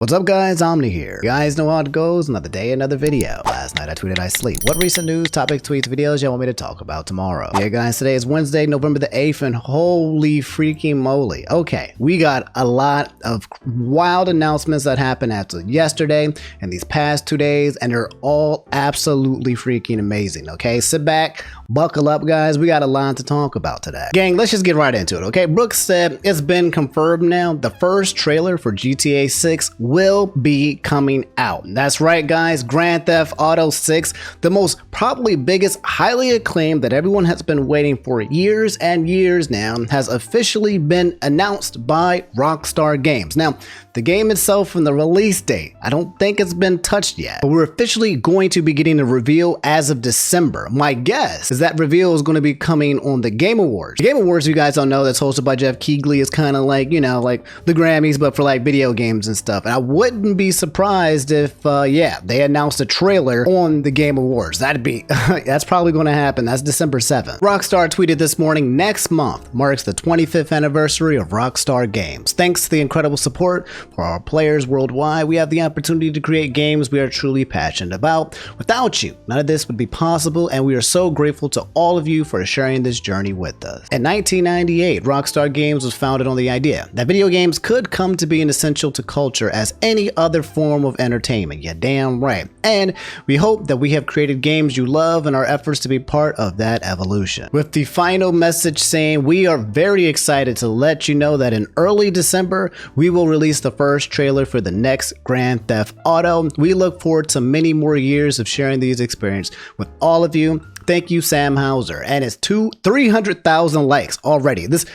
What's up guys, Omni here. You guys know how it goes, another day, another video. Last night I tweeted I sleep. What recent news, topics, tweets, videos y'all want me to talk about tomorrow? Yeah guys, today is Wednesday, November the 8th, and holy freaking moly. Okay, we got a lot of wild announcements that happened after yesterday and these past 2 days, and they're all absolutely freaking amazing, okay? Sit back, buckle up guys, we got a lot to talk about today. Gang, let's just get right into it, okay? Brooks said it's been confirmed now, the first trailer for GTA 6 will be coming out. That's right guys, Grand Theft Auto 6, the most probably biggest, highly acclaimed that everyone has been waiting for years and years now, has officially been announced by Rockstar Games. Now, the game itself and the release date, I don't think it's been touched yet, but we're officially going to be getting a reveal as of December. My guess is that reveal is going to be coming on the Game Awards. The Game Awards, you guys don't know, that's hosted by Jeff Keighley, is kind of like, you know, like the Grammys, but for like video games and stuff. And I wouldn't be surprised if, yeah, they announced a trailer on the Game Awards. That'd be, that's probably going to happen. That's December 7th. Rockstar tweeted this morning, next month marks the 25th anniversary of Rockstar Games. Thanks to the incredible support for our players worldwide, we have the opportunity to create games we are truly passionate about. Without you, none of this would be possible, and we are so grateful to all of you for sharing this journey with us. In 1998, Rockstar Games was founded on the idea that video games could come to be an essential to culture as any other form of entertainment. Yeah, damn right. And we hope that we have created games you love and our efforts to be part of that evolution. With the final message saying, we are very excited to let you know that in early December, we will release the first trailer for the next Grand Theft Auto. We look forward to many more years of sharing these experiences with all of you. Thank you, Sam Hauser. And it's 300,000 likes already. This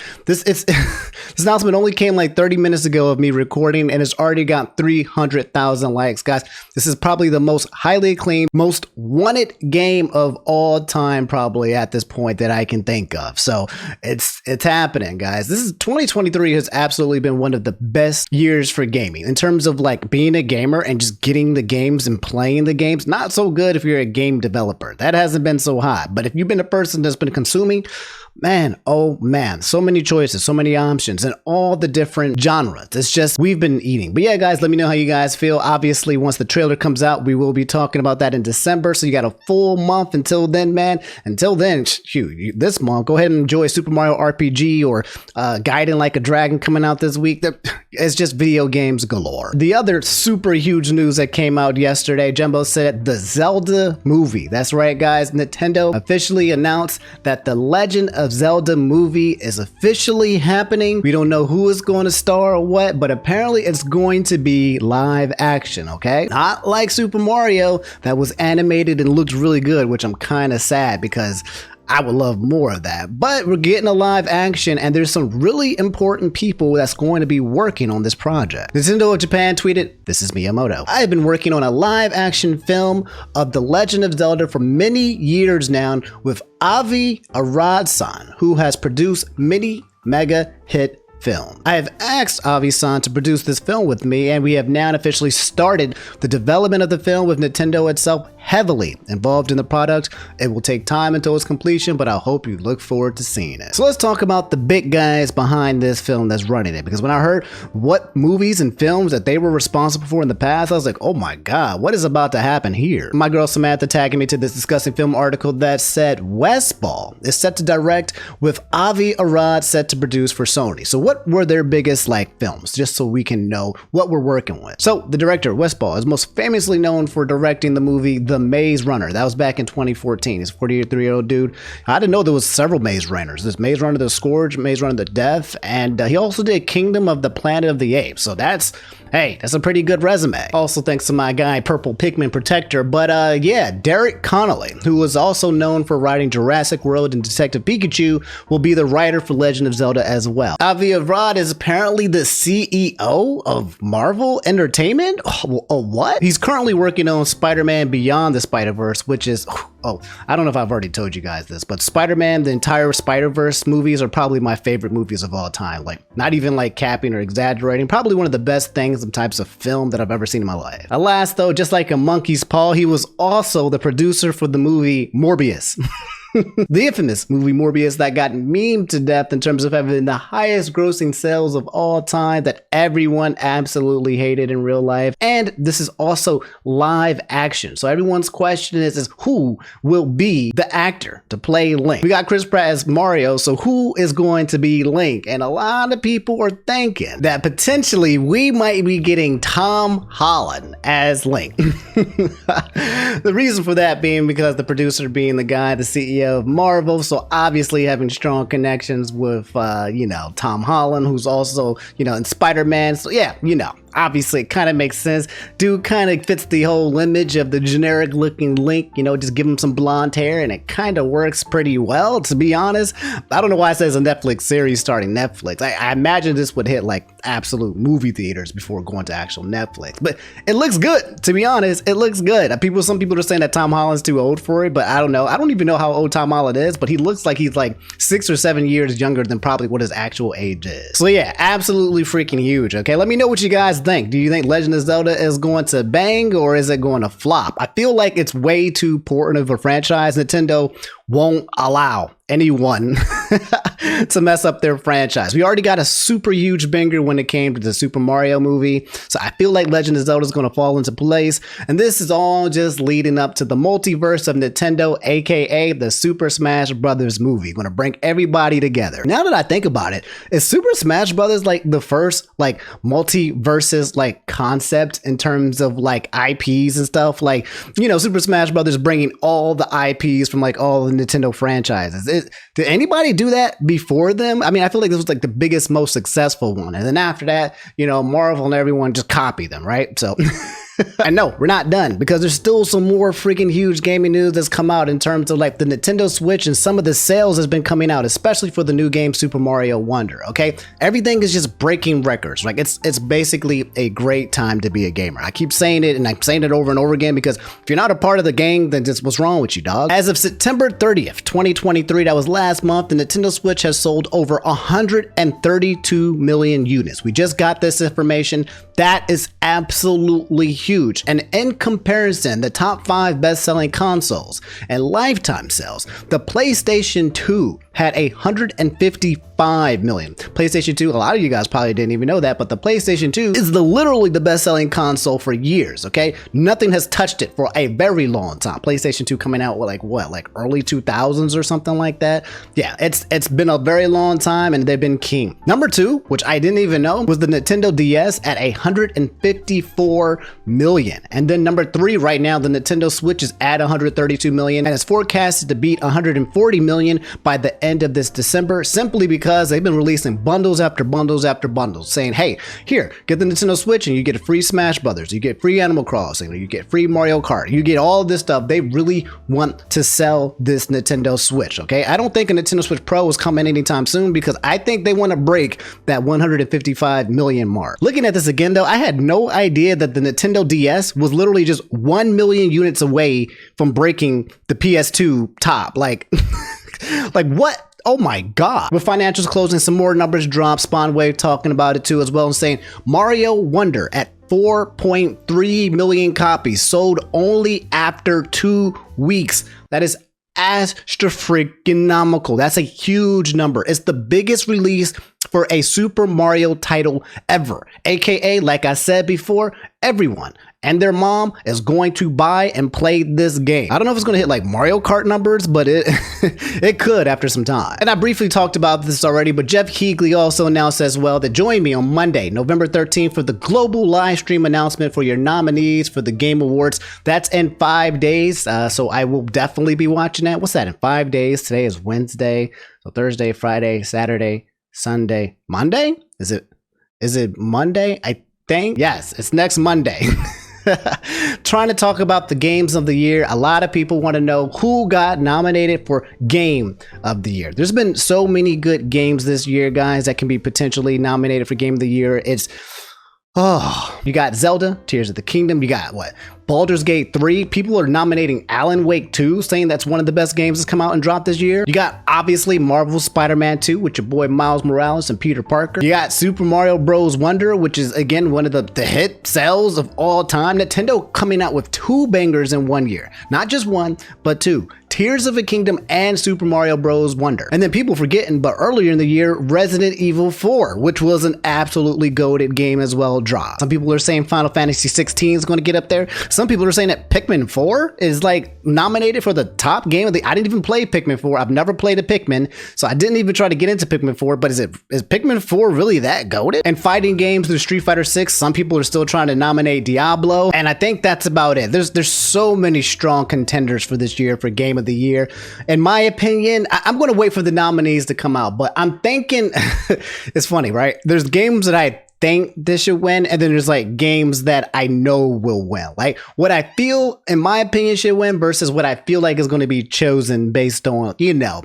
announcement only came like 30 minutes ago of me recording, and it's already got 300,000 likes. Guys, this is probably the most highly acclaimed, most wanted game of all time, probably at this point that I can think of. So it's happening, guys. This is 2023 has absolutely been one of the best years for gaming in terms of like being a gamer and just getting the games and playing the games. Not so good if you're a game developer. That hasn't been so hot. But if you've been a person that's been consuming, man, oh man, so many choices, so many options, and all the different genres. It's just, we've been eating. But yeah, guys, let me know how you guys feel. Obviously, once the trailer comes out, we will be talking about that in December. So you got a full month until then, man. Until then, shoot, this month, go ahead and enjoy Super Mario RPG or Guiding Like a Dragon coming out this week. It's just video games galore. The other super huge news that came out yesterday, Jumbo said the Zelda movie. That's right, guys. Nintendo officially announced that the Legend of Zelda movie is officially happening. We don't know who is going to star or what, but apparently it's going to be live action, okay? Not like Super Mario that was animated and looked really good, which I'm kind of sad because I would love more of that. But we're getting a live action, and there's some really important people that's going to be working on this project. Nintendo of Japan tweeted, "This is Miyamoto. I have been working on a live action film of The Legend of Zelda for many years now with Avi Arad-san, who has produced many mega hit film. I have asked Avi-san to produce this film with me, and we have now officially started the development of the film with Nintendo itself heavily involved in the product. It will take time until its completion, but I hope you look forward to seeing it." So let's talk about the big guys behind this film that's running it, because when I heard what movies and films that they were responsible for in the past, I was like, oh my god, what is about to happen here? My girl Samantha tagging me to this disgusting film article that said Westball is set to direct with Avi Arad set to produce for Sony. So what were their biggest like films, just so we can know what we're working with? So the director Westball is most famously known for directing the movie The Maze Runner. That was back in 2014. He's a 43-year-old dude. I didn't know there was several Maze Runners. There's Maze Runner the Scourge, Maze Runner the Death, and he also did Kingdom of the Planet of the Apes. So that's, hey, that's a pretty good resume. Also thanks to my guy Purple Pikmin Protector. But yeah, Derek Connolly, who was also known for writing Jurassic World and Detective Pikachu, will be the writer for Legend of Zelda as well. Avi Arad is apparently the CEO of Marvel Entertainment. Oh, what? He's currently working on Spider-Man Beyond the Spider-Verse, which is, oh, I don't know if I've already told you guys this, but Spider-Man, the entire Spider-Verse movies are probably my favorite movies of all time. Like, not even like capping or exaggerating, probably one of the best things and types of film that I've ever seen in my life. Alas, though, just like a monkey's paw, he was also the producer for the movie Morbius. The infamous movie Morbius that got memed to death in terms of having the highest grossing sales of all time that everyone absolutely hated in real life. And this is also live action. So everyone's question is who will be the actor to play Link? We got Chris Pratt as Mario, so who is going to be Link? And a lot of people are thinking that potentially we might be getting Tom Holland as Link. The reason for that being because the producer being the guy, the CEO of Marvel, so obviously having strong connections with, Tom Holland, who's also, in Spider-Man. So yeah, obviously it kind of makes sense. Dude kind of fits the whole image of the generic looking Link, just give him some blonde hair and it kind of works pretty well, to be honest. I don't know why it says a Netflix series starting Netflix. I imagine this would hit like absolute movie theaters before going to actual Netflix, but it looks good, to be honest. It looks good. Some people are saying that Tom Holland's too old for it, but I don't know. I don't even know how old Tom Holland is, but he looks like he's like 6 or 7 years younger than probably what his actual age is. So yeah, absolutely freaking huge. Okay, let me know what you guys think. Do you think Legend of Zelda is going to bang or is it going to flop? I feel like it's way too important of a franchise. Nintendo won't allow anyone to mess up their franchise. We already got a super huge banger when it came to the Super Mario movie, so I feel like Legend of Zelda is going to fall into place, and this is all just leading up to the multiverse of Nintendo, aka the Super Smash Brothers movie. Going to bring everybody together. Now that I think about it, is Super Smash Brothers like the first like multiverses like concept in terms of like IPs and stuff? Like, Super Smash Brothers bringing all the IPs from like all the Nintendo franchises. Did anybody do that before them? I mean, I feel like this was like the biggest, most successful one. And then after that, Marvel and everyone just copied them, right? So And no, we're not done, because there's still some more freaking huge gaming news that's come out in terms of like the Nintendo Switch, and some of the sales has been coming out, especially for the new game Super Mario Wonder. Okay, everything is just breaking records. Like it's basically a great time to be a gamer. I keep saying it, and I'm saying it over and over again, because if you're not a part of the gang, then just what's wrong with you, dog? As of September 30th, 2023, that was last month, the Nintendo Switch has sold over 132 million units. We just got this information. That is absolutely huge. And in comparison, the top 5 best-selling consoles and lifetime sales, the PlayStation 2 had 155 million. PlayStation 2, a lot of you guys probably didn't even know that, but the PlayStation 2 is literally the best-selling console for years, okay? Nothing has touched it for a very long time. PlayStation 2 coming out with like early 2000s or something like that. Yeah, it's been a very long time, and they've been king. Number 2, which I didn't even know, was the Nintendo DS at 154 million. And then number 3 right now, the Nintendo Switch is at 132 million, and it's forecasted to beat 140 million by the end of this December, simply because they've been releasing bundles after bundles after bundles, saying, hey, here, get the Nintendo Switch and you get a free Smash Brothers, you get free Animal Crossing, you get free Mario Kart, you get all this stuff. They really want to sell this Nintendo Switch, okay? I don't think a Nintendo Switch Pro is coming anytime soon, because I think they want to break that 155 million mark. Looking at this again though, I had no idea that the Nintendo DS was literally just 1 million units away from breaking the PS2 top. Like, like what? Oh my God. With financials closing, some more numbers dropped. Spawnwave talking about it too as well, and saying Mario Wonder at 4.3 million copies sold only after 2 weeks. That is astronomical. That's a huge number. It's the biggest release for a Super Mario title ever. AKA, like I said before, everyone and their mom is going to buy and play this game. I don't know if it's going to hit like Mario Kart numbers, but it it could after some time. And I briefly talked about this already, but Jeff Keighley also announced as well that join me on Monday, November 13th for the global live stream announcement for your nominees for the Game Awards. That's in 5 days, so I will definitely be watching that. What's that, in 5 days? Today is Wednesday, so Thursday, Friday, Saturday, Sunday, Monday? Is it Monday? I think. Yes, it's next Monday. Trying to talk about the games of the year. A lot of people want to know who got nominated for Game of the Year. There's been so many good games this year, guys, that can be potentially nominated for Game of the Year. You got Zelda, Tears of the Kingdom. You got what? Baldur's Gate 3. People are nominating Alan Wake 2, saying that's one of the best games that's come out and dropped this year. You got obviously Marvel's Spider-Man 2 with your boy Miles Morales and Peter Parker. You got Super Mario Bros. Wonder, which is again one of the hit sales of all time. Nintendo coming out with 2 bangers in 1 year. Not just one, but 2. Tears of a Kingdom and Super Mario Bros. Wonder. And then people forgetting, but earlier in the year, Resident Evil 4, which was an absolutely goated game as well, dropped. Some people are saying Final Fantasy 16 is going to get up there. Some people are saying that Pikmin 4 is like nominated for the top game of the. I didn't even play Pikmin 4. I've never played a Pikmin, so I didn't even try to get into Pikmin 4. But is Pikmin 4 really that goated? And fighting games through Street Fighter 6, some people are still trying to nominate Diablo, and I think that's about it. There's so many strong contenders for this year for Game of the Year. In my opinion, I'm going to wait for the nominees to come out, but I'm thinking it's funny, right? There's games that I think this should win, and then there's like games that I know will win. Like what I feel, in my opinion, should win versus what I feel like is going to be chosen based on, you know,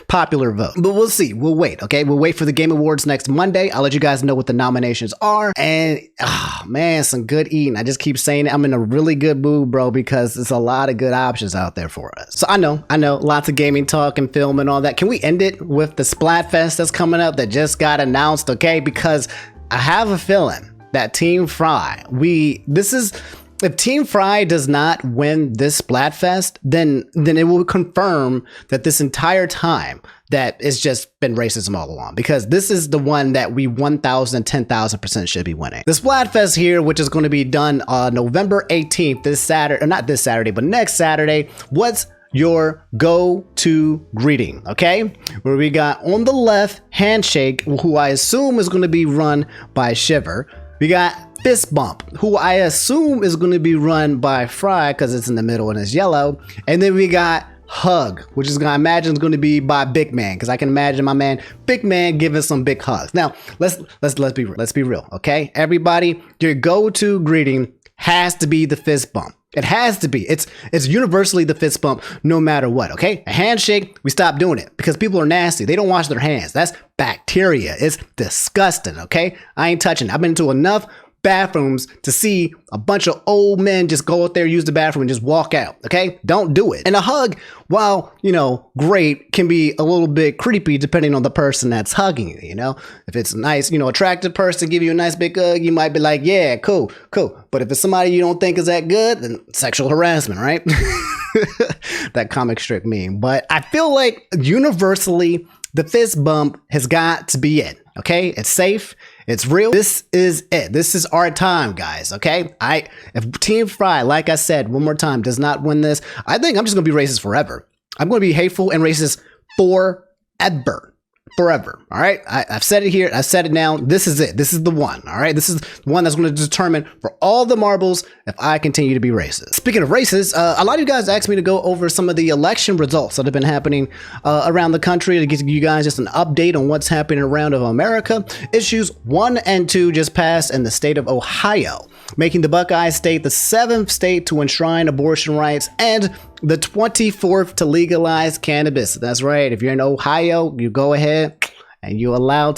popular vote. But we'll see. We'll wait. Okay, we'll wait for the Game Awards next Monday. I'll let you guys know what the nominations are. And oh man, some good eating. I just keep saying it. I'm in a really good mood, bro, because there's a lot of good options out there for us. So I know, lots of gaming talk and film and all that. Can we end it with the Splatfest that's coming up that just got announced? Okay, because I have a feeling that Team Fry, if Team Fry does not win this Splatfest, then it will confirm that this entire time that it's just been racism all along, because this is the one that we 1000% should be winning. The Splatfest here, which is going to be done on November 18th, this Saturday, or not this Saturday, but next Saturday. What's your go-to greeting? Okay, where we got on the left handshake, who I assume is going to be run by Shiver. We got fist bump, who I assume is going to be run by Fry because it's in the middle and it's yellow. And then we got hug, which is gonna imagine is going to be by Big Man, because I can imagine my man Big Man giving some big hugs. Now let's be real, okay? Everybody, your go-to greeting has to be the fist bump. It has to be. It's universally the fist bump no matter what, okay? A handshake, we stop doing it because people are nasty. They don't wash their hands. That's bacteria. It's disgusting, okay? I ain't touching it. I've been to enough bathrooms to see a bunch of old men just go out there, use the bathroom, and just walk out, okay? Don't do it. And a hug, while, you know, great, can be a little bit creepy depending on the person that's hugging you, you know? If it's a nice, you know, attractive person, give you a nice big hug, you might be like, yeah, cool. But if it's somebody you don't think is that good, then sexual harassment, right? That comic strip meme. But I feel like universally, the fist bump has got to be it, okay? It's safe. It's real. This is it. This is our time, guys, okay? If Team Fry, like I said, one more time, does not win this, I think I'm just going to be racist forever. I'm going to be hateful and racist forever. Forever, all right? I've said it here. I've said it now. This is it. This is the one, all right? This is the one that's going to determine for all the marbles if I continue to be racist. Speaking of racist, a lot of you guys asked me to go over some of the election results that have been happening around the country, to give you guys just an update on what's happening around of America. Issues 1 and 2 just passed in the state of Ohio, making the Buckeye State the 7th state to enshrine abortion rights and the 24th to legalize cannabis. That's right. If you're in Ohio, you go ahead and you're allowed,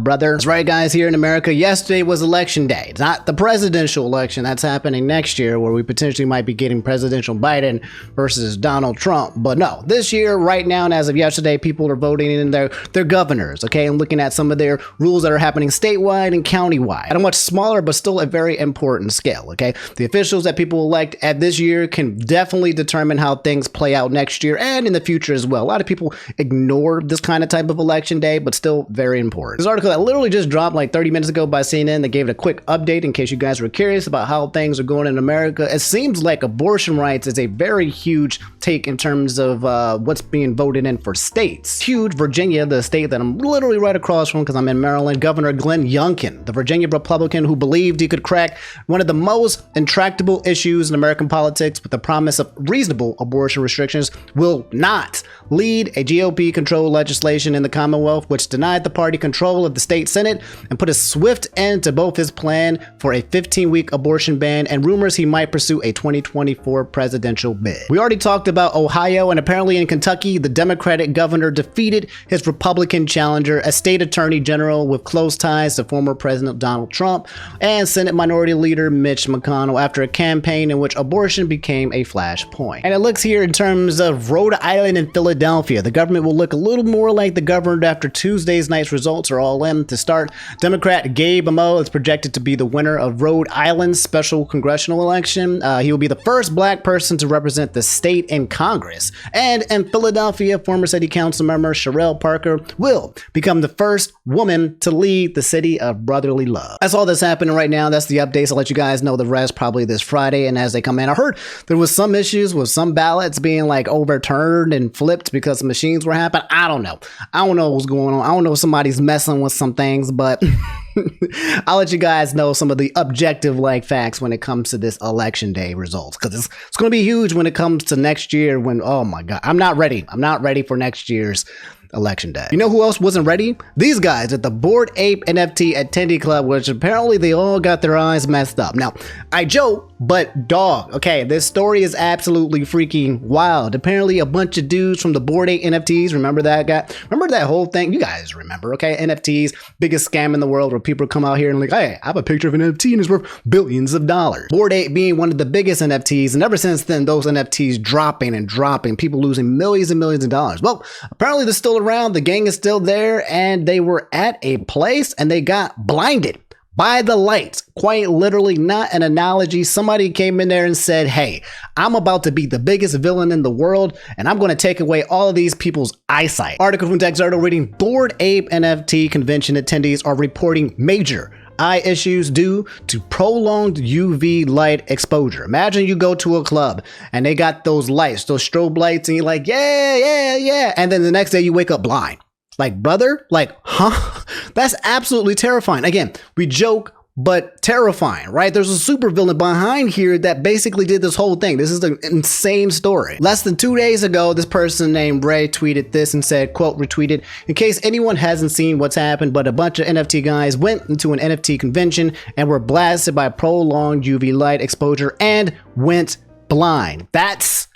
brother. That's right, guys. Here in America, yesterday was election day. It's not the presidential election that's happening next year, where we potentially might be getting presidential Biden versus Donald Trump. But no, this year, right now, and as of yesterday, people are voting in their governors, okay, and looking at some of their rules that are happening statewide and countywide at a much smaller but still a very important scale, okay? The officials that people elect at this year can definitely determine how things play out next year and in the future as well. A lot of people ignore this kind of type of election day, but still very important. This article that literally just dropped like 30 minutes ago by CNN, that gave it a quick update in case you guys were curious about how things are going in America. It seems like abortion rights is a very huge take in terms of what's being voted in for states. Huge. Virginia, the state that I'm literally right across from because I'm in Maryland, Governor Glenn Youngkin, the Virginia Republican who believed he could crack one of the most intractable issues in American politics with the promise of reasonable abortion restrictions, will not lead a GOP-controlled legislation in the Commonwealth, which denied the party control of the state Senate and put a swift end to both his plan for a 15-week abortion ban and rumors he might pursue a 2024 presidential bid. We already talked about Ohio, and apparently in Kentucky, the Democratic governor defeated his Republican challenger, a state attorney general with close ties to former President Donald Trump and Senate Minority Leader Mitch McConnell, after a campaign in which abortion became a flashpoint. And it looks here in terms of Rhode Island and Philadelphia, the government will look a little more like the governor after Tuesday's night's results are all in. To start, Democrat Gabe Amo is projected to be the winner of Rhode Island's special congressional election. He will be the first black person to represent the state in Congress. And in Philadelphia, former city council member Sherelle Parker will become the first woman to lead the city of brotherly love. That's all that's happening right now. That's the updates. I'll let you guys know the rest probably this Friday and as they come in. I heard there was some issues with some ballots being like overturned and flipped because machines were happening. I don't know. I don't know what's going on. I don't know if somebody's messing with some things, but I'll let you guys know some of the objective like facts when it comes to this election day results, because it's going to be huge when it comes to next year when, oh my God, I'm not ready. I'm not ready for next year's election day. You know who else wasn't ready? These guys at the Bored Ape NFT Attendee Club, which apparently they all got their eyes messed up. Now, I joke, but dog, okay, this story is absolutely freaking wild. Apparently a bunch of dudes from the Bored Ape NFTs, remember that guy? Remember that whole thing? You guys remember, okay? NFTs, biggest scam in the world, where people come out here and like, hey, I have a picture of an NFT and it's worth billions of dollars. Bored Ape being one of the biggest NFTs, and ever since then, those NFTs dropping and dropping, people losing millions and millions of dollars. Well, apparently they're still around, the gang is still there, and they were at a place and they got blinded by the lights. Quite literally, not an analogy. Somebody came in there and said, hey, I'm about to be the biggest villain in the world and I'm going to take away all of these people's eyesight. Article from Dexerto reading, Bored Ape NFT convention attendees are reporting major eye issues due to prolonged UV light exposure. Imagine you go to a club and they got those lights, those strobe lights, and you're like, yeah. And then the next day you wake up blind. Like, brother, like, huh? That's absolutely terrifying. Again, we joke, but terrifying, right? There's a supervillain behind here that basically did this whole thing. This is an insane story. Less than 2 days ago, this person named Ray tweeted this and said, quote, retweeted, in case anyone hasn't seen what's happened, but a bunch of NFT guys went into an NFT convention and were blasted by prolonged UV light exposure and went blind. That's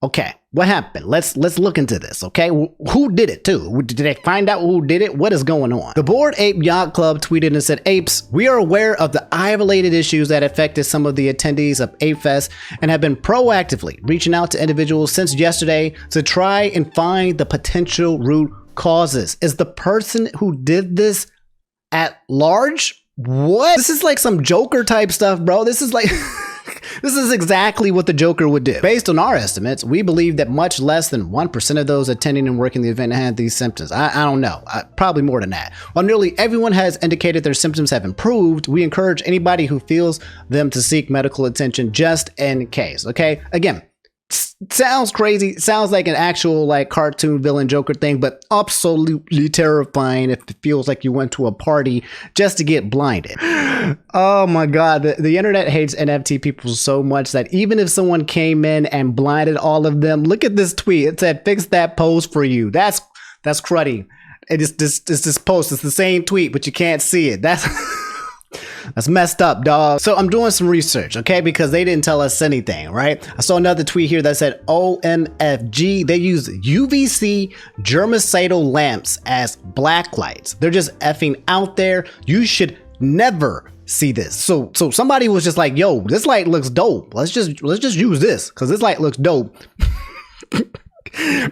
okay. What happened? Let's look into this, okay? Who did it too? Did they find out who did it? What is going on? The Bored Ape Yacht Club tweeted and said, Apes, we are aware of the eye-related issues that affected some of the attendees of Ape Fest and have been proactively reaching out to individuals since yesterday to try and find the potential root causes. Is the person who did this at large? What? This is like some Joker type stuff, bro. This is like... This is exactly what the Joker would do. Based on our estimates, we believe that much less than 1% of those attending and working the event had these symptoms. I don't know, probably more than that. While nearly everyone has indicated their symptoms have improved, we encourage anybody who feels them to seek medical attention just in case, okay? Again, sounds crazy, sounds like an actual like cartoon villain Joker thing, but absolutely terrifying if it feels like you went to a party just to get blinded. Oh my God, the internet hates NFT people so much that even if someone came in and blinded all of them, look at this tweet, it said fix that pose for you. That's cruddy. It's this post, it's the same tweet, but you can't see it. That's messed up, dog. So I'm doing some research, okay? Because they didn't tell us anything, right? I saw another tweet here that said OMFG. They use UVC germicidal lamps as black lights. They're just effing out there. You should never see this. So somebody was just like, yo, this light looks dope. Let's just use this because this light looks dope.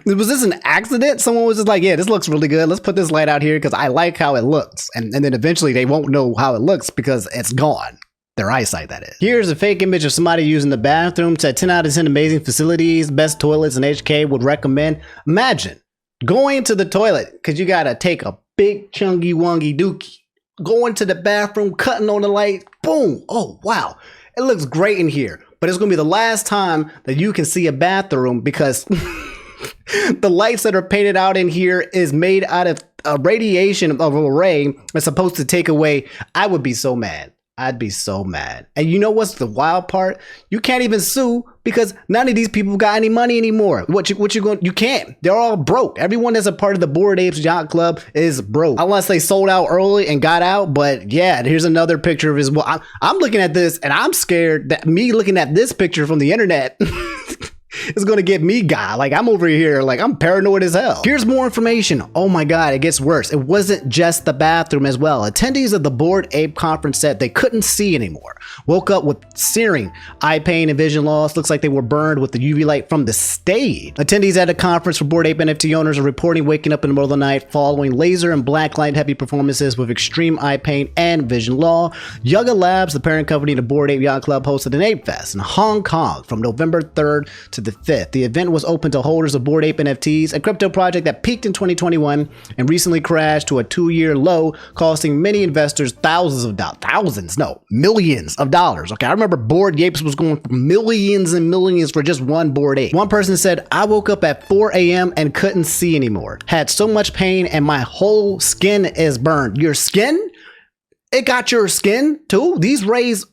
Was this an accident? Someone was just like, yeah, this looks really good. Let's put this light out here because I like how it looks. And then eventually they won't know how it looks because it's gone. Their eyesight, that is. Here's a fake image of somebody using the bathroom. Said 10 out of 10 amazing facilities, best toilets in HK, would recommend. Imagine going to the toilet because you got to take a big chungy wongy dookie. Going to the bathroom, cutting on the light, boom. Oh, wow. It looks great in here. But it's going to be the last time that you can see a bathroom because... the lights that are painted out in here is made out of a radiation of a ray that's supposed to take away. I would be so mad. I'd be so mad. And you know what's the wild part? You can't even sue because none of these people got any money anymore. What you going? You can't. They're all broke. Everyone that's a part of the Bored Apes Yacht Club is broke, unless they sold out early and got out. But yeah, here's another picture of his. Well, I'm looking at this and I'm scared that me looking at this picture from the internet is going to get me like I'm over here, like I'm paranoid as hell. Here's more information. Oh my God, it gets worse. It wasn't just the bathroom as well. Attendees of the Bored Ape conference said they couldn't see anymore. Woke up with searing eye pain and vision loss. Looks like they were burned with the UV light from the stage. Attendees at a conference for Bored Ape NFT owners are reporting waking up in the middle of the night following laser and black light heavy performances with extreme eye pain and vision loss. Yuga Labs, the parent company of the Bored Ape Yacht Club, hosted an Ape Fest in Hong Kong from November 3rd to the 5th. The event was open to holders of Bored Ape NFTs, a crypto project that peaked in 2021 and recently crashed to a 2-year low, costing many investors millions of dollars. Okay, I remember Bored Apes was going for millions and millions for just one Bored Ape. One person said, I woke up at 4 a.m. and couldn't see anymore. Had so much pain and my whole skin is burned. Your skin? It got your skin too? These rays...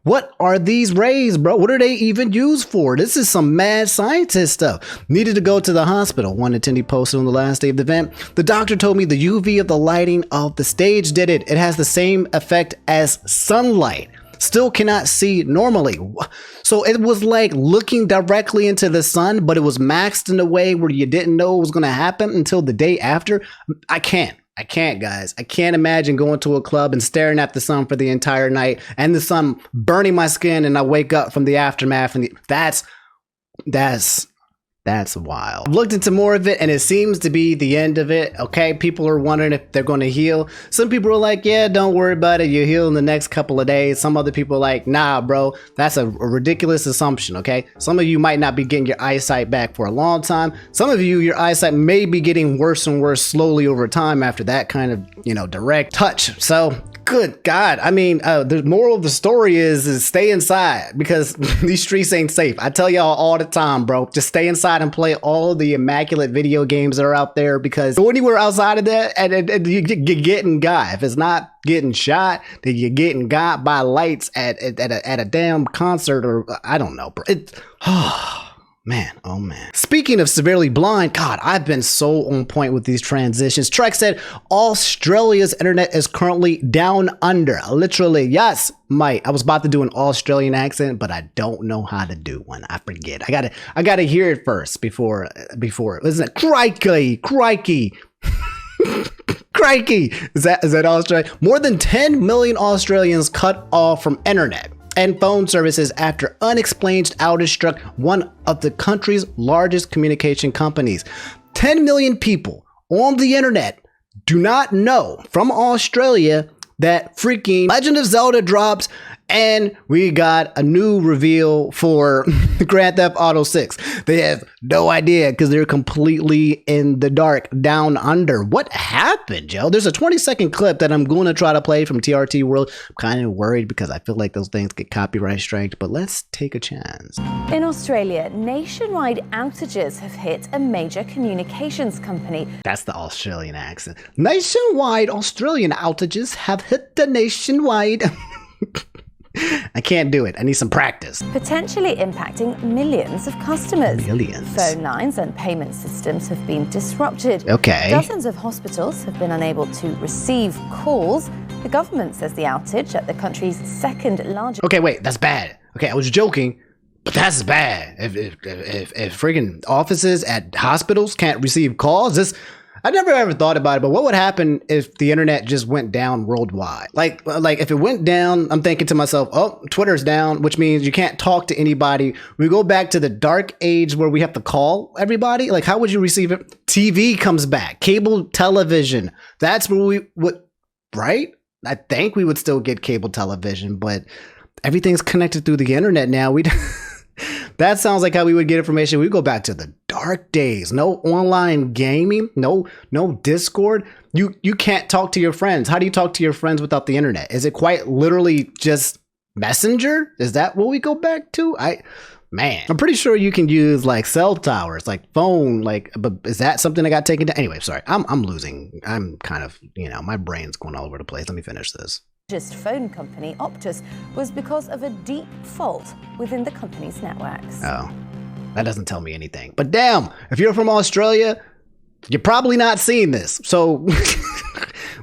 What are these rays, bro? What are they even used for? This is some mad scientist stuff. Needed to go to the hospital, one attendee posted on the last day of the event. The doctor told me the UV of the lighting of the stage did it. It has the same effect as sunlight. Still cannot see normally. So it was like looking directly into the sun, but it was maxed in a way where you didn't know it was going to happen until the day after. I can't, guys. I can't imagine going to a club and staring at the sun for the entire night and the sun burning my skin and I wake up from the aftermath. And that's wild. I've looked into more of it and it seems to be the end of it. Okay, people are wondering if they're going to heal. Some people are like, yeah, don't worry about it. You heal in the next couple of days. Some other people are like, nah, bro, that's a ridiculous assumption. Okay, some of you might not be getting your eyesight back for a long time. Some of you, your eyesight may be getting worse and worse slowly over time after that kind of, direct touch. So good God. I mean, the moral of the story is stay inside because these streets ain't safe. I tell y'all all the time, bro, just stay inside and play all the immaculate video games that are out there, because go anywhere outside of that and you're getting got. If it's not getting shot, then you're getting got by lights at a damn concert, or I don't know, bro. Man, oh man. Speaking of severely blind, God, I've been so on point with these transitions. Trek said Australia's internet is currently down under. Literally, yes, mate. I was about to do an Australian accent, but I don't know how to do one. I forget. I gotta hear it first before. Isn't it? Crikey. Crikey. Is that Australia? More than 10 million Australians cut off from internet and phone services after unexplained outage struck one of the country's largest communication companies. 10 million people on the internet do not know from Australia that freaking Legend of Zelda drops, and we got a new reveal for Grand Theft Auto 6. They have no idea because they're completely in the dark, down under. What happened, Joe? There's a 20-second clip that I'm going to try to play from TRT World. I'm kind of worried because I feel like those things get copyright striked, but let's take a chance. In Australia, nationwide outages have hit a major communications company. That's the Australian accent. Nationwide Australian outages have hit the nationwide. I can't do it. I need some practice. Potentially impacting millions of customers. Millions. Phone lines and payment systems have been disrupted. Okay. Dozens of hospitals have been unable to receive calls. The government says the outage at the country's second largest... Okay, wait, that's bad. Okay, I was joking, but that's bad. If friggin' offices at hospitals can't receive calls, I never ever thought about it, but what would happen if the internet just went down worldwide? Like if it went down, I'm thinking to myself, oh, Twitter's down, which means you can't talk to anybody. We go back to the dark age where we have to call everybody. Like, how would you receive it? TV comes back, cable television. That's where we would, right? I think we would still get cable television, but everything's connected through the internet now. That sounds like how we would get information. We go back to the dark days. No online gaming, no Discord. You can't talk to your friends. How do you talk to your friends without the internet? Is it quite literally just Messenger? Is that what we go back to? I'm pretty sure you can use like cell towers, like phone, but is that something that got taken down? Anyway, sorry, I'm losing. I'm kind of, my brain's going all over the place. Let me finish this. largest phone company, Optus, was because of a deep fault within the company's networks. Oh, that doesn't tell me anything. But damn, if you're from Australia, you're probably not seeing this. So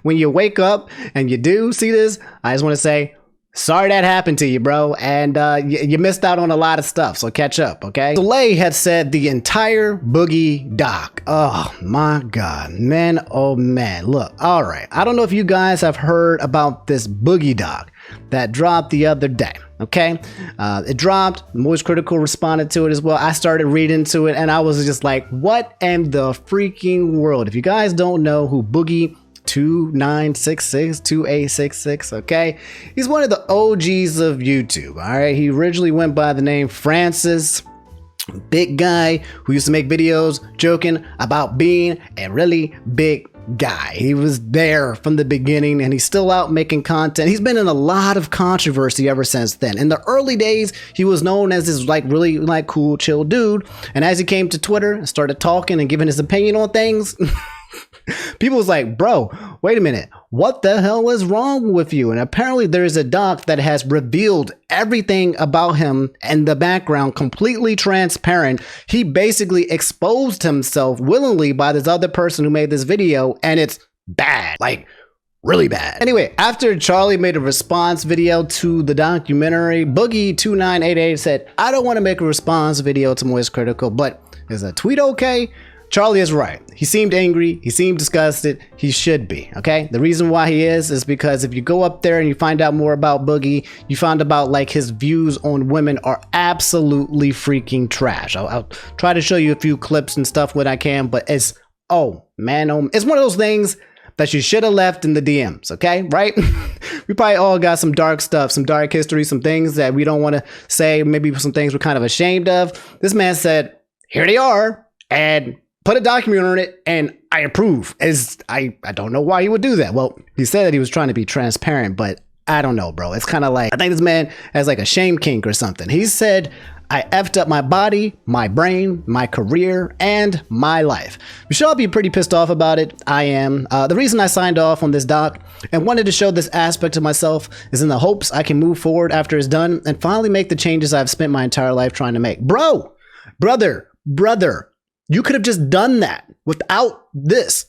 when you wake up and you do see this, I just want to say, sorry that happened to you, bro. And you missed out on a lot of stuff, so catch up, okay? Soleil had said the entire Boogie doc. Oh my God, man, oh man. Look, all right. I don't know if you guys have heard about this Boogie doc that dropped the other day, okay? It dropped, Moist Critical responded to it as well. I started reading to it and I was just like, what in the freaking world? If you guys don't know who Boogie2988, okay? He's one of the OGs of YouTube, all right? He originally went by the name Francis. Big guy who used to make videos joking about being a really big guy. He was there from the beginning and he's still out making content. He's been in a lot of controversy ever since then. In the early days, he was known as this really cool, chill dude. And as he came to Twitter and started talking and giving his opinion on things, people was like, bro, wait a minute. What the hell is wrong with you? And apparently there is a doc that has revealed everything about him in the background, completely transparent. He basically exposed himself willingly by this other person who made this video, and it's bad, like really bad. Anyway, after Charlie made a response video to the documentary, Boogie2988 said, I don't want to make a response video to Moist Critical, but is a tweet okay? Charlie is right. He seemed angry. He seemed disgusted. He should be, okay? The reason why he is because if you go up there and you find out more about Boogie, you find about like his views on women are absolutely freaking trash. I'll try to show you a few clips and stuff when I can, but it's, oh man, it's one of those things that you should have left in the DMs, okay? Right? We probably all got some dark stuff, some dark history, some things that we don't want to say, maybe some things we're kind of ashamed of. This man said, here they are, and put a document on it, and I approve. I don't know why he would do that. Well, he said that he was trying to be transparent, but I don't know, bro. It's kind of like, I think this man has like a shame kink or something. He said, I effed up my body, my brain, my career, and my life. You should all be pretty pissed off about it. I am. The reason I signed off on this doc and wanted to show this aspect of myself is in the hopes I can move forward after it's done and finally make the changes I've spent my entire life trying to make. Brother, you could have just done that without this.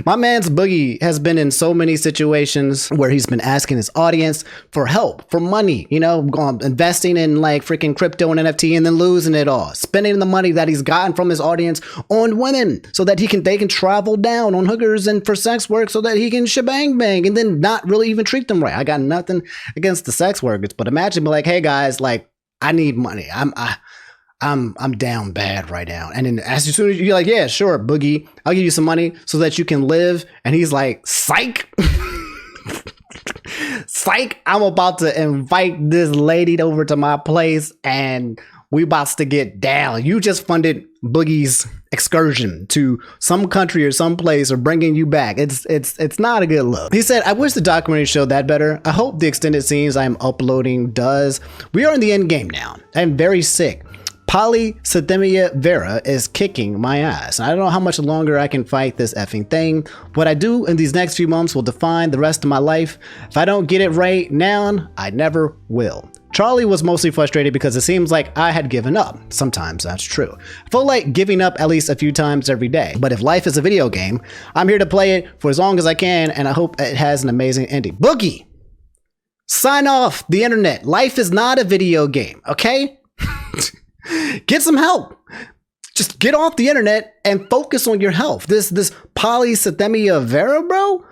My man's Boogie has been in so many situations where he's been asking his audience for help, for money, you know, investing in like freaking crypto and NFT and then losing it all, spending the money that he's gotten from his audience on women so that they can travel down on hookers and for sex work so that he can shebang bang and then not really even treat them right. I got nothing against the sex workers, but imagine be like, hey guys, like I need money. I'm down bad right now. And then as soon as you're like, yeah, sure, Boogie, I'll give you some money so that you can live. And he's like, psych. Psych, I'm about to invite this lady over to my place and we about to get down. You just funded Boogie's excursion to some country or some place or bringing you back. It's not a good look. He said, I wish the documentary showed that better. I hope the extended scenes I'm uploading does. We are in the end game now. I'm very sick. Polycythemia vera is kicking my ass. I don't know how much longer I can fight this effing thing. What I do in these next few months will define the rest of my life. If I don't get it right now, I never will. Charlie was mostly frustrated because it seems like I had given up. Sometimes that's true. I feel like giving up at least a few times every day. But if life is a video game, I'm here to play it for as long as I can, and I hope it has an amazing ending. Boogie, sign off the internet. Life is not a video game, okay? Get some help. Just get off the internet and focus on your health. This polycythemia vera, bro.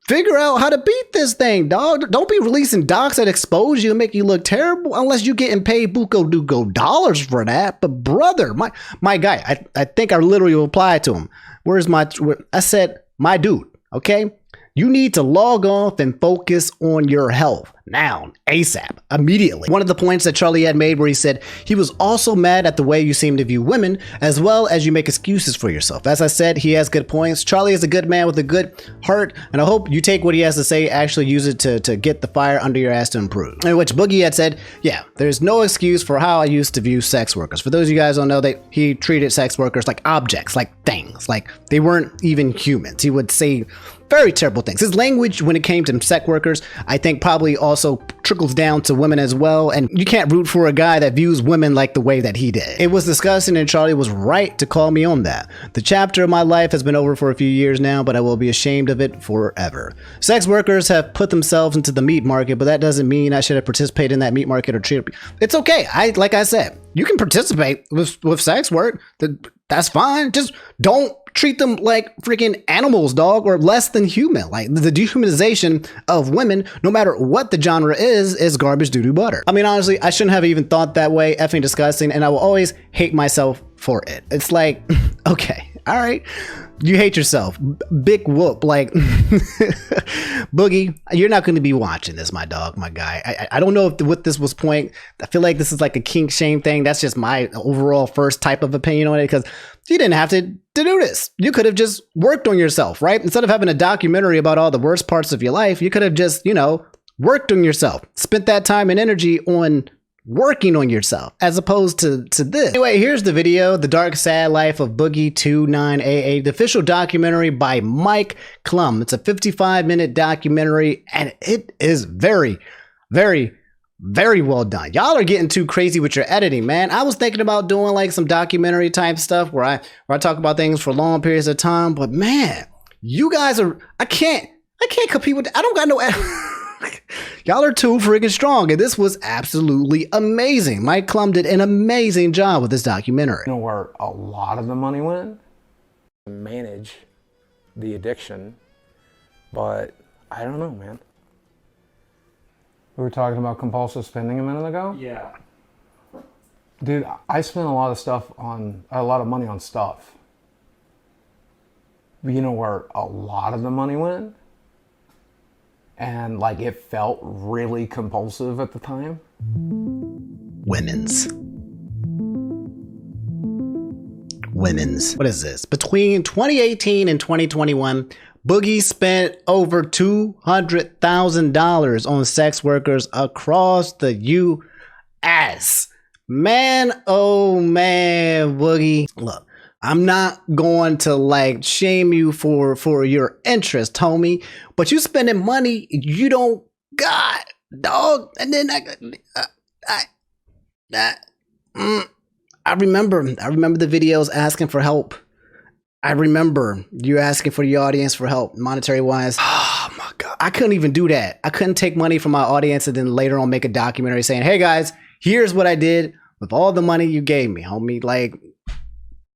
Figure out how to beat this thing, dog. Don't be releasing docs that expose you and make you look terrible unless you're getting paid buco dollars for that. But brother, my guy, I think I literally replied to him. I said, my dude, okay? You need to log off and focus on your health. now, ASAP, immediately. One of the points that Charlie had made where he said he was also mad at the way you seem to view women, as well as you make excuses for yourself. As I said, he has good points. Charlie is a good man with a good heart, and I hope you take what he has to say, actually use it to get the fire under your ass to improve. In which Boogie had said, yeah, there's no excuse for how I used to view sex workers. For those of you guys who don't know, he treated sex workers like objects, like things, like they weren't even humans. He would say very terrible things. His language when it came to sex workers, I think probably also trickles down to women as well. And you can't root for a guy that views women like the way that he did. It was disgusting, and Charlie was right to call me on that. The chapter of my life has been over for a few years now, but I will be ashamed of it forever. Sex workers have put themselves into the meat market, but that doesn't mean I should have participated in that meat market or treat. It's okay. Like I said, you can participate with sex work. That's fine. Just don't treat them like freaking animals, dog, or less than human. Like the dehumanization of women, no matter what the genre is garbage doo-doo butter. I mean, honestly, I shouldn't have even thought that way. Effing disgusting, and I will always hate myself for it. It's like, okay, all right. You hate yourself. Big whoop. Like, Boogie, you're not going to be watching this, my dog, my guy. I don't know what this was point. I feel like this is like a kink shame thing. That's just my overall first type of opinion on it, because you didn't have to do this. You could have just worked on yourself, right? Instead of having a documentary about all the worst parts of your life, you could have just, worked on yourself. Spent that time and energy on working on yourself as opposed to this. Anyway, here's the video, The Dark Sad Life of Boogie2988, the official documentary by Mike Klum. It's a 55-minute documentary, and it is very, very, very well done. Y'all are getting too crazy with your editing, man. I was thinking about doing like some documentary type stuff where I talk about things for long periods of time, but man, you guys are, I can't compete with, I don't got no y'all are too freaking strong, and this was absolutely amazing. Mike Klum did an amazing job with this documentary. You know where a lot of the money went? Manage the addiction, but I don't know, man. We were talking about compulsive spending a minute ago? Yeah. Dude, I spent a lot of money on stuff. But you know where a lot of the money went? And like it felt really compulsive at the time? Women's. What is this? Between 2018 and 2021, Boogie spent over $200,000 on sex workers across the U.S. Man, oh man, Boogie. Look, I'm not going to like shame you for your interest, homie, but you spending money you don't got, dog. And then I remember the videos asking for help. I remember you asking for the audience for help, monetary wise. Oh my God. I couldn't even do that. I couldn't take money from my audience and then later on make a documentary saying, hey guys, here's what I did with all the money you gave me, homie. Like,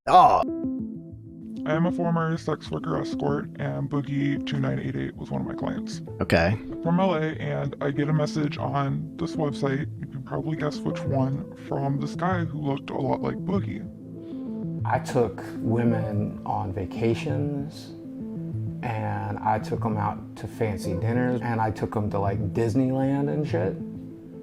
oh. I am a former sex worker escort, and Boogie2988 was one of my clients. Okay. From LA, and I get a message on this website, you can probably guess which one, from this guy who looked a lot like Boogie. I took women on vacations, and I took them out to fancy dinners, and I took them to like Disneyland and shit.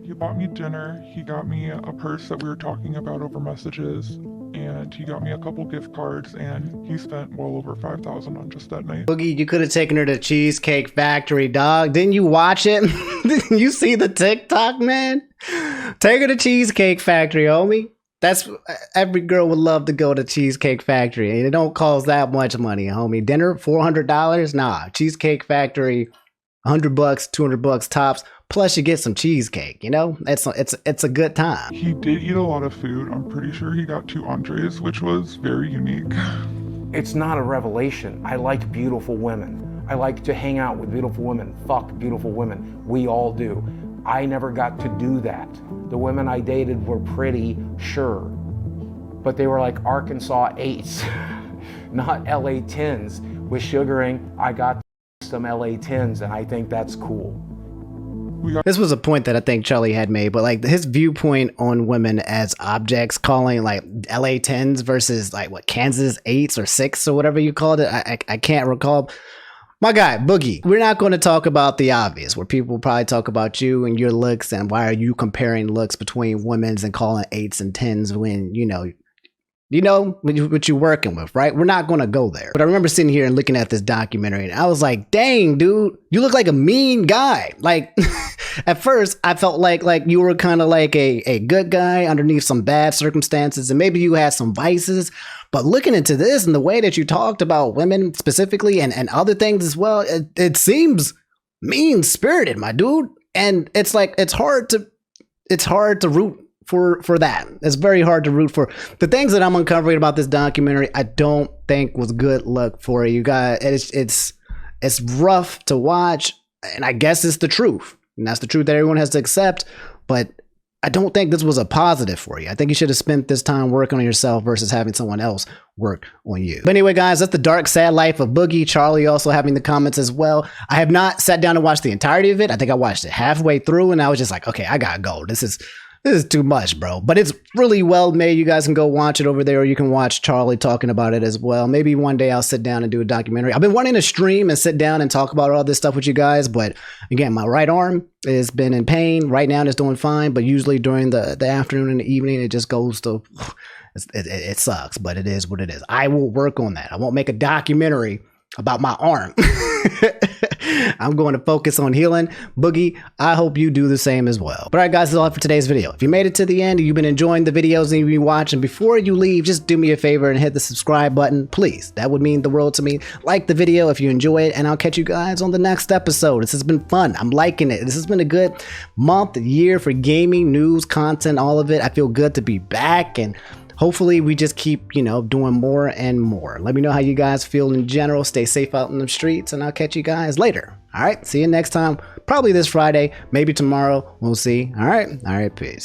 He bought me dinner, he got me a purse that we were talking about over messages, and he got me a couple gift cards, and he spent well over $5,000 on just that night. Boogie, you could have taken her to Cheesecake Factory, dog. Didn't you watch it? Didn't you see the TikTok, man? Take her to Cheesecake Factory, homie. That's, every girl would love to go to Cheesecake Factory, and it don't cost that much money, homie. Dinner, $400? Nah, Cheesecake Factory, $100, $200 tops. Plus you get some cheesecake, it's a good time. He did eat a lot of food. I'm pretty sure he got 2 entrees, which was very unique. It's not a revelation. I like beautiful women. I like to hang out with beautiful women, fuck beautiful women. We all do. I never got to do that. The women I dated were pretty, sure, but they were like Arkansas 8s, not LA 10s. With sugaring, I got some LA 10s, and I think that's cool. This was a point that I think Charlie had made, but like his viewpoint on women as objects, calling like LA 10s versus like what, Kansas 8s or 6s or whatever you called it. I can't recall. My guy, Boogie, we're not going to talk about the obvious, where people probably talk about you and your looks and why are you comparing looks between women's and calling 8s and 10s when, you know what you're working with, right? We're not going to go there. But I remember sitting here and looking at this documentary and I was like, dang, dude, you look like a mean guy. Like, at first, I felt like you were kind of like a good guy underneath some bad circumstances and maybe you had some vices. But looking into this and the way that you talked about women specifically and other things as well, it seems mean-spirited, my dude. And it's like, it's hard to root for that. It's very hard to root for. The things that I'm uncovering about this documentary, I don't think was good luck for you guys. It's rough to watch, and I guess it's the truth. And that's the truth that everyone has to accept. But I don't think this was a positive for you. I think you should have spent this time working on yourself versus having someone else work on you. But anyway, guys, that's the dark, sad life of Boogie. Charlie also having the comments as well. I have not sat down and watched the entirety of it. I think I watched it halfway through and I was just like, okay, I gotta go. This is too much, bro. But it's really well made. You guys can go watch it over there, or you can watch Charlie talking about it as well. Maybe one day I'll sit down and do a documentary. I've been wanting to stream and sit down and talk about all this stuff with you guys, but again, my right arm has been in pain. Right now it's doing fine, but usually during the afternoon and the evening, it just goes to... It sucks, but it is what it is. I will work on that. I won't make a documentary about my arm. I'm going to focus on healing. Boogie, I hope you do the same as well. But all right, guys, that's all for today's video. If you made it to the end and you've been enjoying the videos and you've been watching, before you leave, just do me a favor and hit the subscribe button, please. That would mean the world to me. Like the video if you enjoy it, and I'll catch you guys on the next episode. This has been fun. I'm liking it. This has been a good month, year for gaming, news, content, all of it. I feel good to be back, and hopefully we just keep, doing more and more. Let me know how you guys feel in general. Stay safe out in the streets, and I'll catch you guys later. All right, see you next time. Probably this Friday, maybe tomorrow. We'll see. All right, peace.